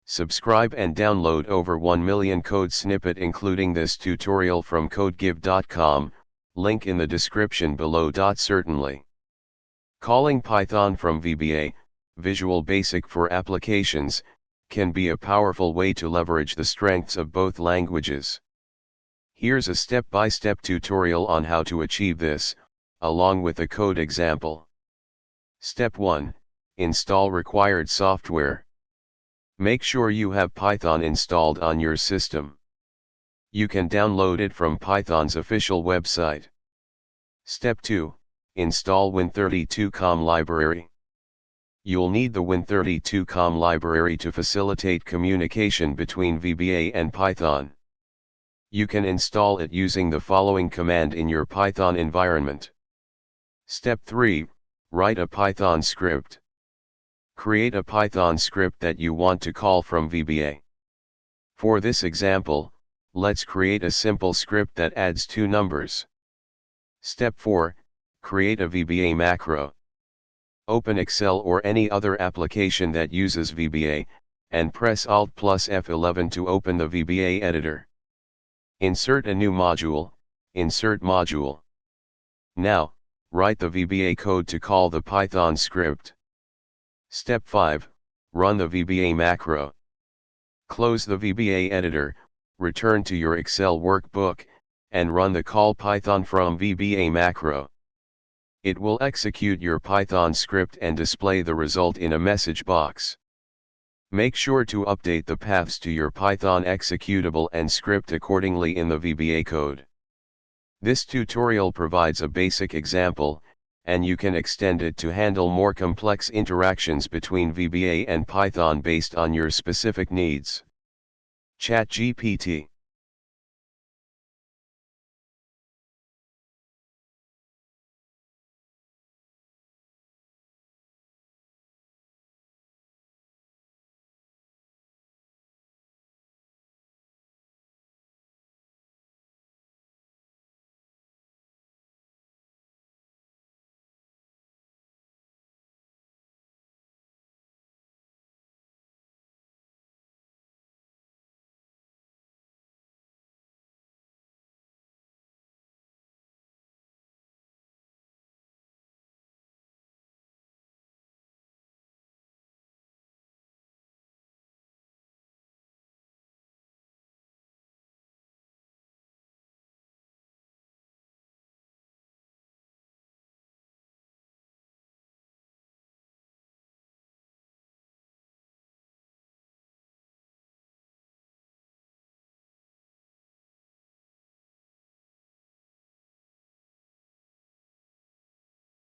Subscribe and download over 1 million code snippet including this tutorial from codegive.com, link in the description below. Certainly. Calling Python from VBA, Visual Basic for Applications, can be a powerful way to leverage the strengths of both languages. Here's a step-by-step tutorial on how to achieve this, along with a code example. Step 1. Install required software. Make sure you have Python installed on your system. You can download it from Python's official website. Step 2. Install Win32.com library. You'll need the Win32.com library to facilitate communication between VBA and Python. You can install it using the following command in your Python environment. Step 3. Write a Python script. Create a Python script that you want to call from VBA. For this example, let's create a simple script that adds 2 numbers. Step 4. Create a VBA macro. Open Excel or any other application that uses VBA, and press Alt plus F11 to open the VBA editor. Insert a new module, Insert Module. Now, write the VBA code to call the Python script. Step 5. Run the VBA macro. Close the VBA editor, return to your Excel workbook, and run the call Python from VBA macro. It will execute your Python script and display the result in a message box. Make sure to update the paths to your Python executable and script accordingly in the VBA code. This tutorial provides a basic example, and you can extend it to handle more complex interactions between VBA and Python based on your specific needs. ChatGPT.